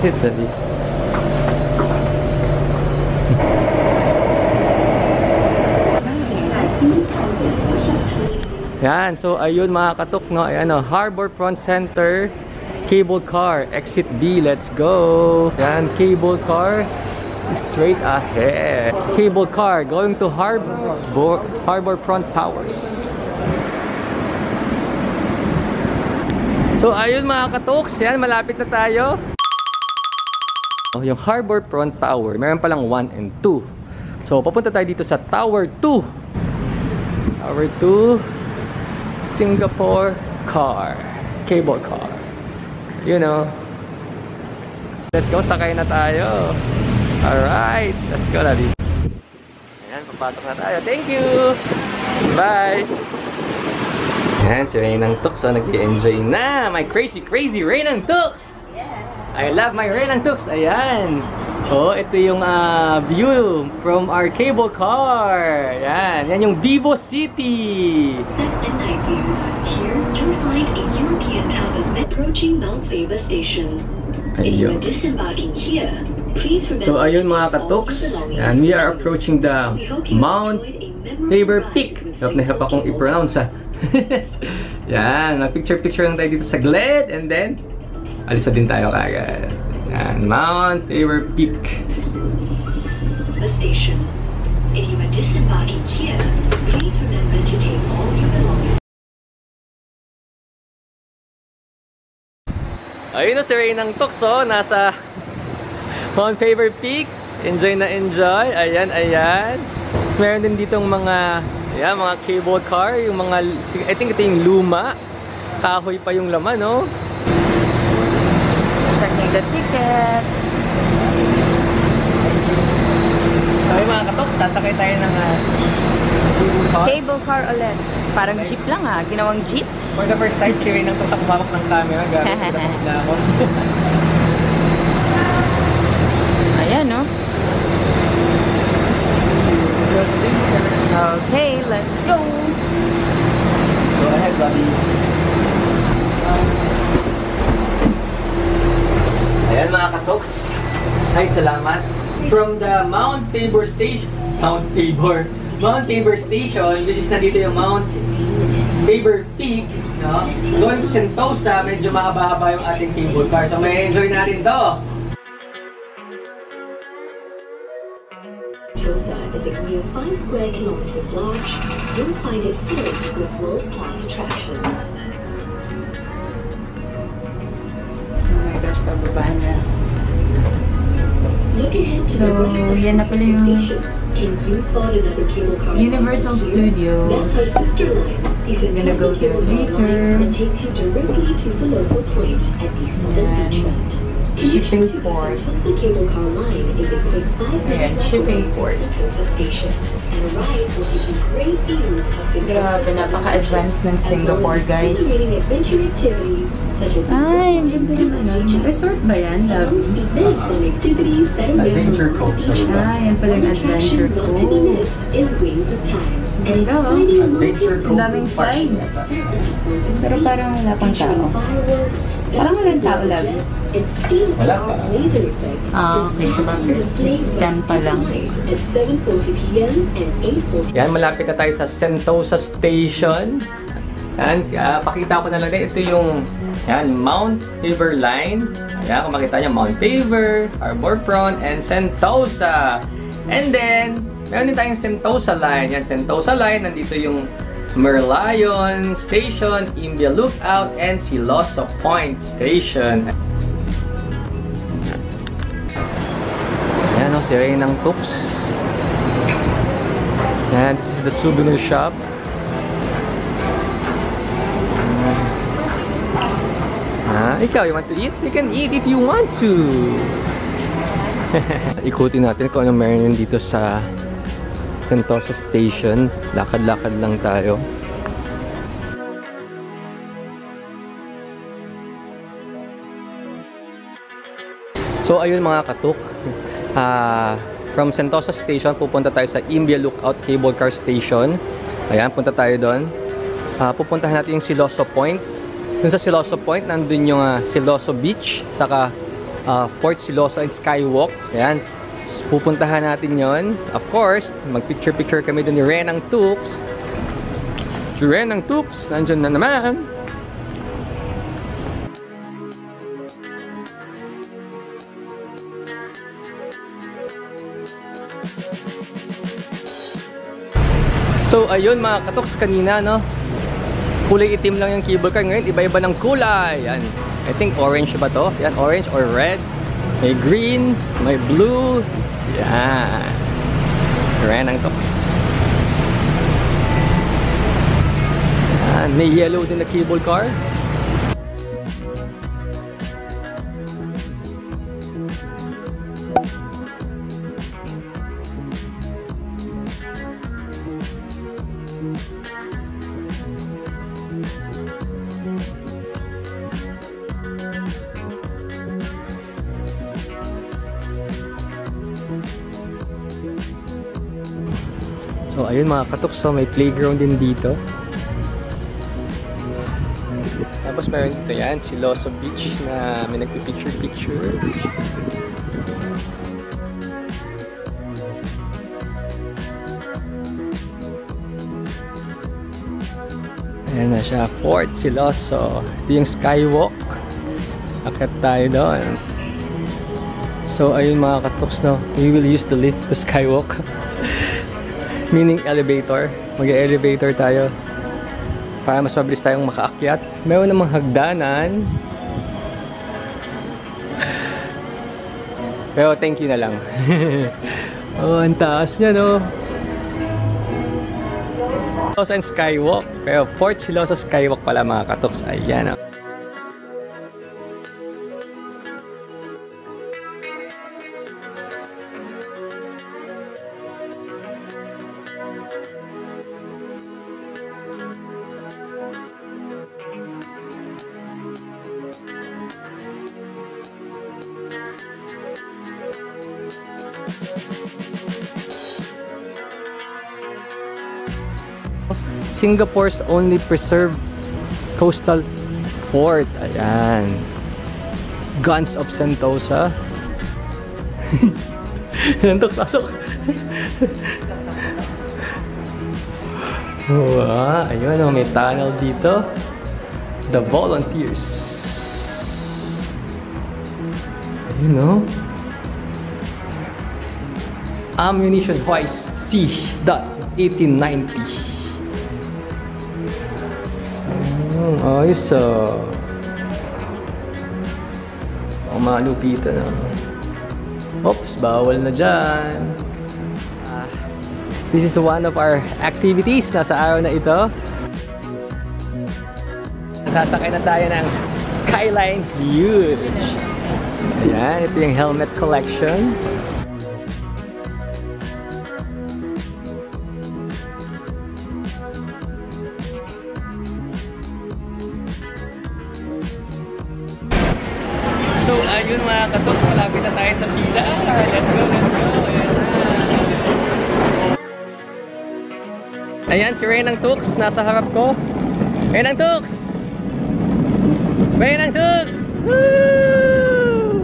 is it, Daddy? Yan, so ayun mga katok, no? Ayan, no? Harbor Front Center cable car, exit B, let's go. Yan, cable car straight ahead. Cable car going to Harbor Front Towers. So ayun mga katoks, yan, malapit na tayo. Yung Harbor Front Tower, meron palang 1 and 2. So papunta tayo dito sa Tower 2. Tower 2 Singapore car, cable car. You know. Let's go, sakay na tayo. Alright, let's go, Daddy. Ayan, papasok na tayo. Thank you. Bye. Ayan, si Reynang Tux, nag-i-enjoy na. My crazy Reynang Tux. Yes. I love my Reynang Tux. Ayan. Oh, ito yung view from our cable car. Ayan, yan yung Vivo City. And night views. Here you'll find a European towers approaching Mount Faber Station. If you are disembarking here, please remember. So ayun mga katoks, and we are approaching the Mount Faber Peak. Help na help akong i-pronounce ha. Yan, picture lang tayo dito sa gled, and then alis na din tayo kagad. Yan, Mount Faber Peak. The station. If you are disembarking here, please remember to take all your belongings. Ayun na si Reynang Tux, oh, nasa Mount Faber Peak. Enjoy na enjoy. Ayan, ayan. Tapos meron din ditong mga, ayan, mga cable car. Yung mga, I think ito yung luma. Kahoy pa yung laman, no? Checking the ticket. Okay mga katoks, sasakay tayo ng Cable car ulit. Parang jeep lang ah. Ginawang jeep. For the first time, si Reynang Tux ang kumawak ng camera. Gamit na ako. Ayan, no? Okay, let's go. Go ahead, buddy. Ayan mga katoks. Ay, salamat. From the Mount Faber Station, which is nandito yung Mount Faber Peak, no? Going to Sentosa, medyo mahaba-haba yung ating cable car. So may enjoy natin to. Sentosa is a mere 5 square kilometers large. You'll find it filled with world-class attractions. Oh my gosh, pababa na. Look ahead to So, the right yan na pala yung station. Can you spot another cable car? Universal Studios. That's our sister line. The gonna go Sentosa there cable car later. line that takes you directly to Siloso Point at the southern beachfront. Shipping Connection to the port. Sentosa cable car line is a quick 5-minute Ayan, walk shipping away from port. Sentosa Station. And a ride will give you great views of Sentosa. Grabe, napaka-advanced ng as well as Singapore, guys. exhilarating adventure activities such as the Ay, ang zip ganda line, naman. bungee Resort ba yan? amongst the many fun activities that are Adventure available on Cove the sa baba. Ah, yan pala yung One attraction Adventure not to be Cove. missed is Wings of Time. An Ganda, oh. exciting Adventure multi- Cove. Ang daming slides. Pero parang wala pang tao. Fireworks, Parang walang tao lang. jets, and steam Wala pa. laser effects. Ah, okay. So, bakit Displays scan pa lang. at 7:40 p.m. and 8:40. Yan, malapit na tayo sa Sentosa Station. Yan, pakita ko na lang din. Ito yung yan, Mount Faber line. Ayan, kung makita nyo, Mount Faber, Harbor Front, and Sentosa. And then, meron din tayong Sentosa line. Yan, Sentosa line. Nandito yung Merlion Station, Imbia Lookout, and Siloso Point Station. Ayan o, si Reynang Tux. Ayan, this is the souvenir shop. Ikaw, you want to eat? You can eat if you want to. Ikutin natin kung ano meron dito sa Sentosa Station. Lakad-lakad lang tayo. So ayun mga katuk, from Sentosa Station pupunta tayo sa Imbia Lookout Cable Car Station. Ayan, punta tayo doon. Pupuntahan natin yung Siloso Point. Dun sa Siloso Point, nandun yung Siloso Beach, saka Fort Siloso and Skywalk. Ayan. So, pupuntahan natin yon. Of course, mag-picture-picture kami doon ni Renang Tux. Si Renang Tux, nandyan na naman. So, ayun mga katoks, kanina, no? Kulay itim lang yung cable car. Ngayon, iba-iba ng kulay. Yan. I think orange ba to? Yan, orange or red. May green, may blue. Yan. Renang Tux. Yan. May yellow din na cable car. So, ayun mga katoks, so may playground din dito. Tapos meron dito yan, Siloso Beach na may nagpipicture-picture. Ayan na siya, Fort Siloso. Ito yung skywalk. Akit tayo doon. So, ayun mga katoks, no? We will use the lift to skywalk. Meaning elevator. Mag-elevator tayo para mas mabilis tayong makaakyat. Meron namang hagdanan. Pero thank you na lang. Oh, ang taas niya, no? Siloso and Skywalk. Pero Fort Siloso Skywalk pala mga katoks. Ayan, oh. Singapore's only preserved coastal port. Ayan. Guns of Sentosa. Nantok, pasok. Wow, ayun, oh, may tunnel dito. The Volunteers. Ayun, oh. Ammunition hoist C.1890. Ayos, malupitan na. Oops, bawal na dyan. This is one of our activities na sa araw na ito. Sasakay na tayo ng Skyline Huge. Ayan, ito yung helmet collection. So, ayun mga katoks, malapit na tayo sa pila. Let's go, let's go. Ayan, si Renang Tux, nasa harap ko. Renang Tux! Renang Tux! Woo!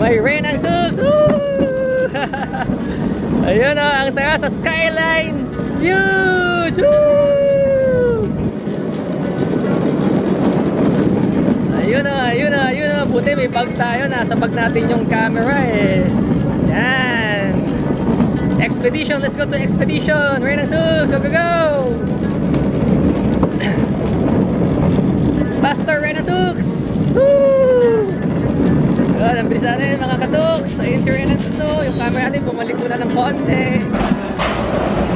May Renang Tux! Woo! Ayun o, ang saya sa Skyline Huge! Woo! Ayun o, ayun o, ayun o. Buti may bag tayo. Nasa bag natin yung camera eh. Yan. Expedition. Let's go to Expedition. Renang Tux. Go, go, go. Faster, Renang Tux. Woo! Yan, ang bilis natin mga katoks. Ayun si Renang Tux. Yung camera natin bumalik muna ng konti.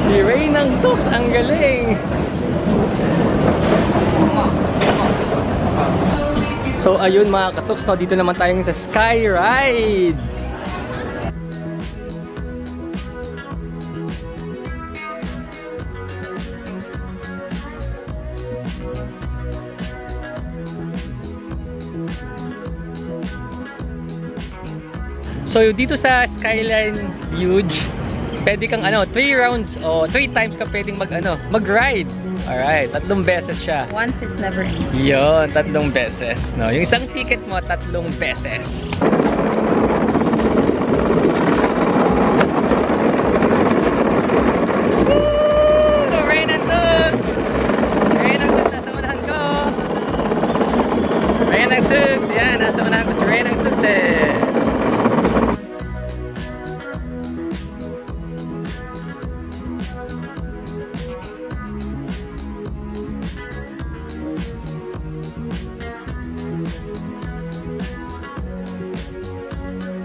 Si Renang Tux. Ang galing. So ayun mga katoks, no, dito naman tayo sa Sky Ride. So dito sa Skyline Huge, pwede kang 3 rounds o 3 times ka pwedeng mag-ride. Alright, 3 beses siya. Once is never enough. Yun, 3 beses. No? Yung isang ticket mo, 3 beses. Yan, nasa unahan ko si Ray ng Tugs eh.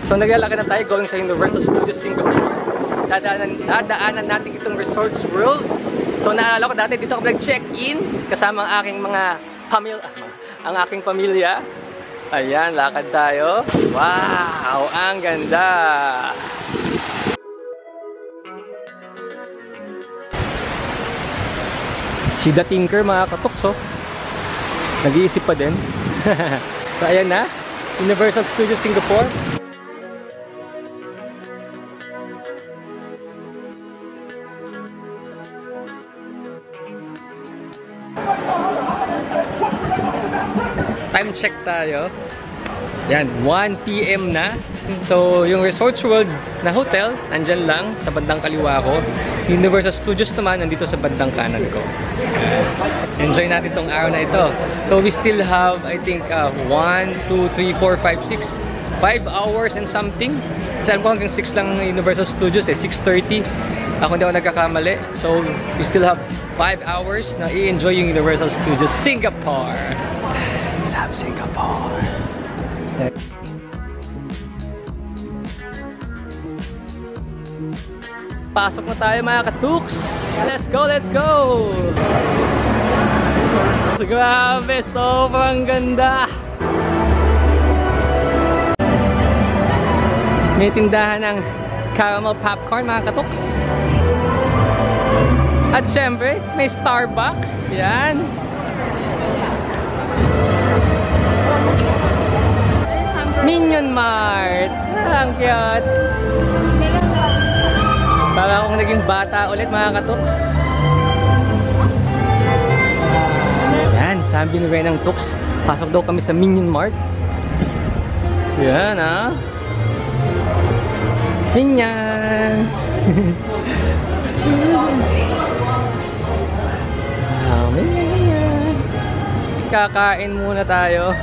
So naglalakad na tayo going sa Universal Studios Singapore. Dadaanan natin itong Resorts World. So naalala ko dati dito ako nag-check-in kasama ang aking mga pamilya. Ayan, lakad tayo. Wow, ang ganda! Si The Tinker, mga katoks, oh. Nag-iisip pa din. So ayan na, Universal Studios Singapore. Time check tayo. Yan, 1 PM na. So, yung Resorts World na hotel, nandyan lang sa bandang kaliwa ko. Universal Studios naman, nandito sa bandang kanan ko. Enjoy natin tong araw na ito. So, we still have, I think, 1, 2, 3, 4, 5, 6, 5 hours and something. Kasi alam ko hanggang 6 lang Universal Studios eh, 6:30. Ako hindi ako nagkakamali. So, we still have 5 hours na i-enjoy yung Universal Studios Singapore. Love Singapore. Pasok na tayo mga katuks. Let's go, let's go! Grabe, sobrang ganda! May tindahan ng caramel popcorn mga katuks. At syempre, may Starbucks. Yan. Minion Mart. Ang cute. Para akong naging bata ulit mga katuks. Yan, sabi ni Ray ng Tuks, pasok daw kami sa Minion Mart. Yan ah. Minions. Minion. Kakain muna tayo.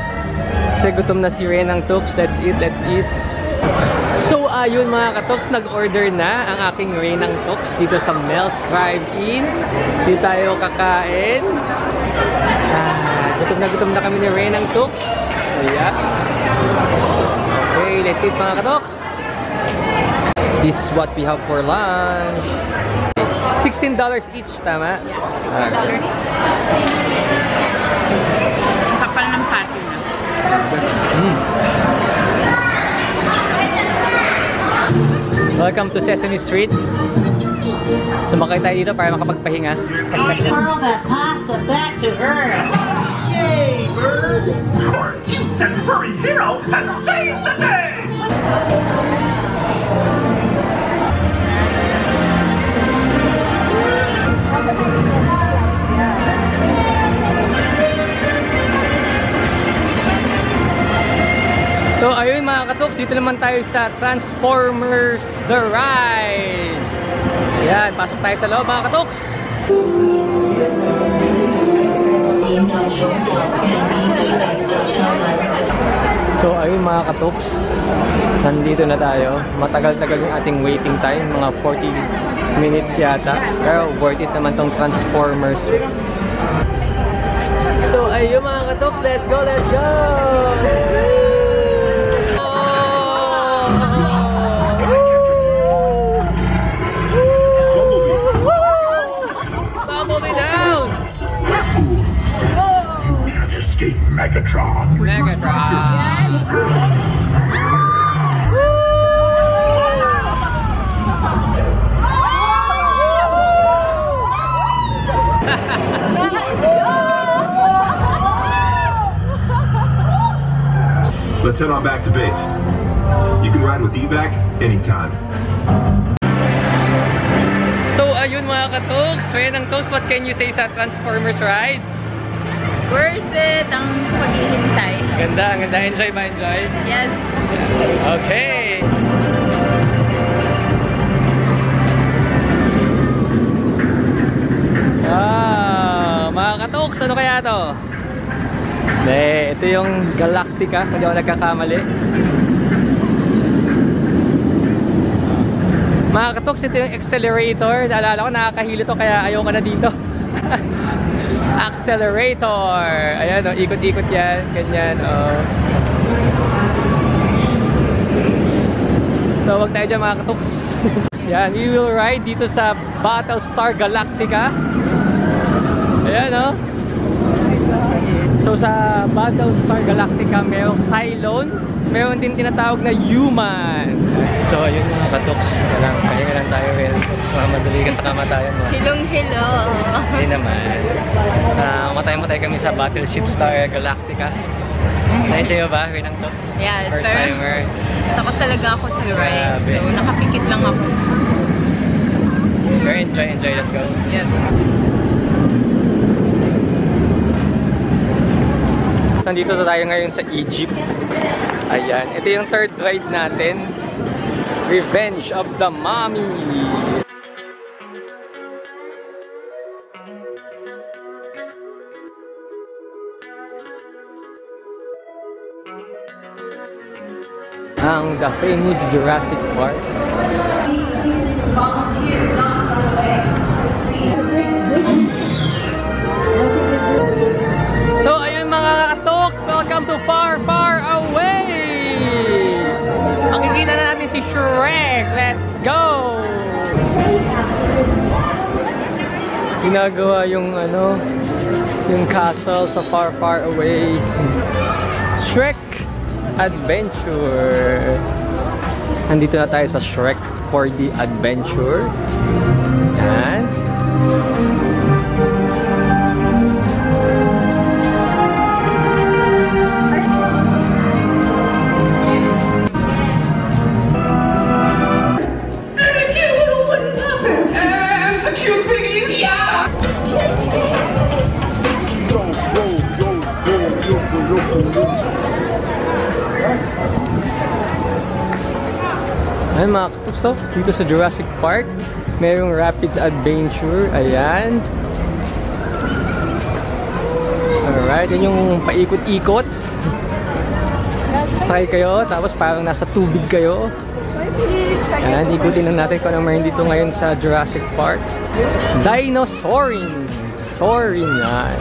Kasi gutom na si Ray ng Tuks. Let's eat, let's eat. So ayun mga katoks, nag-order na ang aking Ray ng Tuks dito sa Mel's Drive-In. Dito tayo kakain. Gutom na kami ni Ray ng Tuks. So yeah. Okay, let's eat mga katoks. This is what we have for lunch. $16 each, tama? Yeah, $16 each. Kapal ng patty na. Welcome to Sesame Street. Sumakay tayo dito para makapagpahinga. Hurl that pasta back to Earth. Yay, bird! Our cute and furry hero has saved the day! So ayun mga katoks, dito naman tayo sa Transformers The Ride. Yan, pasok tayo sa loob mga katoks. So ayun mga katoks, nandito na tayo. Matagal-tagal yung ating waiting time, mga 40 minutes yata. Pero worth it naman tong Transformers. So ayun mga katoks, let's go, let's go! Megatron. Let's head on back to base. You can ride with evac anytime. mga katuks. Friend ng Toast, what can you say sa Transformers ride? Worth it ang paghihintay. Ganda, ganda. Enjoy ba? Enjoy? Yes. Okay. Wow, mga katuks, ano kaya to? Ito yung Galactica, kung di ako nagkakamali. Mga katuks, ito yung accelerator. Naalala ko, nakakahilo to, kaya ayoko na dito. Accelerator. Ayan, oh, ikot-ikot yan. Ganyan, oh. So, wag tayo dyan, mga katuks. Yan, we will ride dito sa Battlestar Galactica. Ayan, oh. So, sa Battlestar Galactica, mayroong Cylone. Meron din tinatawag na human. So, ayun mga katuks. Kaya lang tayo, well. So, madali ka sa kamatayan mo. Hilong-hilo. Hindi naman. Matay-matay kami sa Battleship Star Galactica. Na-enjoy mo ba? Winang to? Yes, First sir. timer. Takot talaga ako sa ride. Grabe. So, nakapikit lang ako. Very enjoy. Let's go. Yes. Nandito na tayo ngayon sa Egypt. Ayan. Ito yung third ride natin. Revenge of the Mummy. Ang the famous Jurassic Park. So ayun mga katoks, welcome to Far Far Away! Makikita na natin si Shrek. Let's go! Ginagawa yung yung castle sa Far Far Away. Shrek Adventure. Nandito na tayo sa Shrek 4D Adventure. Yan. Ayan mga katukso, dito sa Jurassic Park mayroong Rapids Adventure. Ayan. Alright, yan yung paikot-ikot. Sakay kayo, tapos parang nasa tubig kayo. Ayan, ikutin lang natin kung ano meron dito ngayon sa Jurassic Park. Dinosauring. Soaring yan.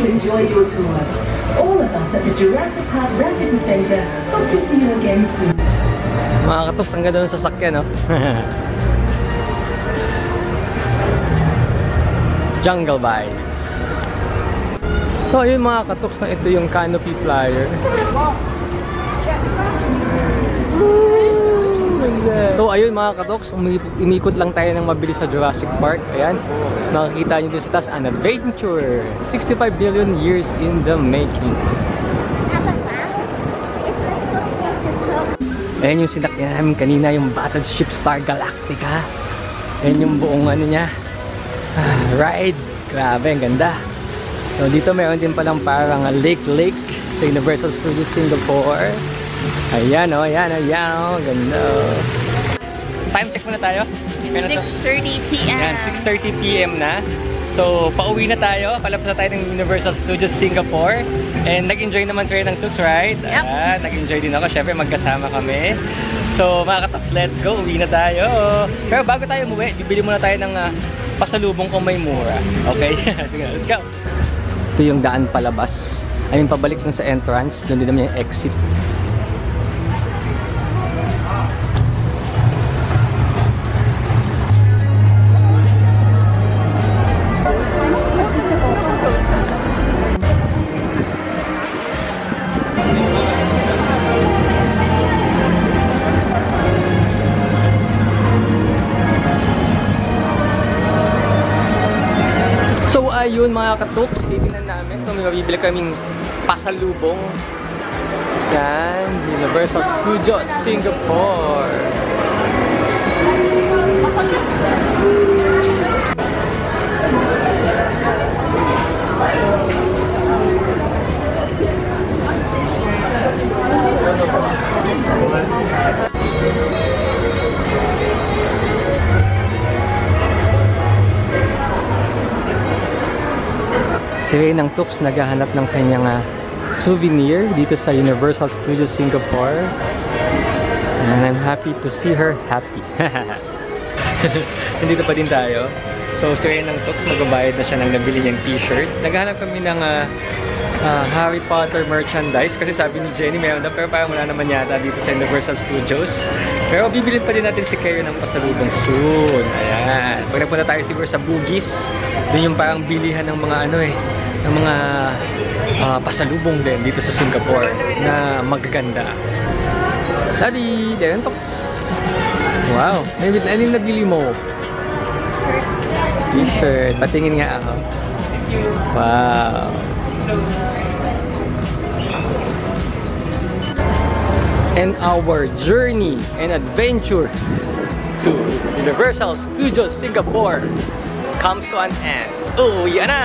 Enjoyed your tour. All of us at the Jurassic Park Rapid Center hope to see you again soon. Mga katuks, ang ganda ng sasakyan, no? Jungle Bites. So, ayun mga katuks, na ito yung canopy flyer. So, ayun mga katoks, umikot lang tayo ng mabilis sa Jurassic Park. Ayan, makikita nyo dun sa taas, an adventure. 65 million years in the making. Ayan yung sinakyan namin kanina, yung Battleship Star Galactica. Ayan yung buong niya. Ride. Grabe, ang ganda. So, dito mayroon din palang parang Lake sa Universal Studios Singapore. Ayan o, ayan, ganda. Time check muna tayo. 6:30 p.m. Ayan, 6:30 p.m. na. So, pauwi na tayo. Palabas na tayo ng Universal Studios Singapore. And nag-enjoy naman sila ng Toots, right? Yep. Nag-enjoy din ako. Syempre, magkasama kami. So, mga katoks, let's go. Uwi na tayo. Pero bago tayo umuwi, bibili muna tayo ng pasalubong kung may mura. Okay? Sige, let's go. Ito yung daan palabas. Ayun, pabalik dun sa entrance. Doon din naman yung exit. ngayon mga katuks, titignan namin kung may mabibili kaming pasalubong. Yan, Universal Studios Singapore. Si Raynang Tux naghahanap ng kanyang souvenir dito sa Universal Studios Singapore. And I'm happy to see her happy. Nandito pa din tayo. So si Raynang Tux magbabayad na siya ng nabili niyang t-shirt. Naghahanap kami ng Harry Potter merchandise kasi sabi ni Jenny meron na pero parang wala naman yata dito sa Universal Studios. Pero bibilin pa din natin si Kayo ng pasalubong soon. Ayan. Pag nagpunta tayo siguro sa Bugis, doon yung parang bilihan ng mga ng mga pasalubong din dito sa Singapore na magaganda. Daddy, Raynang Tux. Wow, ano yung nabili mo? T-shirt. Patingin nga ako. Wow. And our journey and adventure to Universal Studios Singapore comes to an end. Oh, yan na!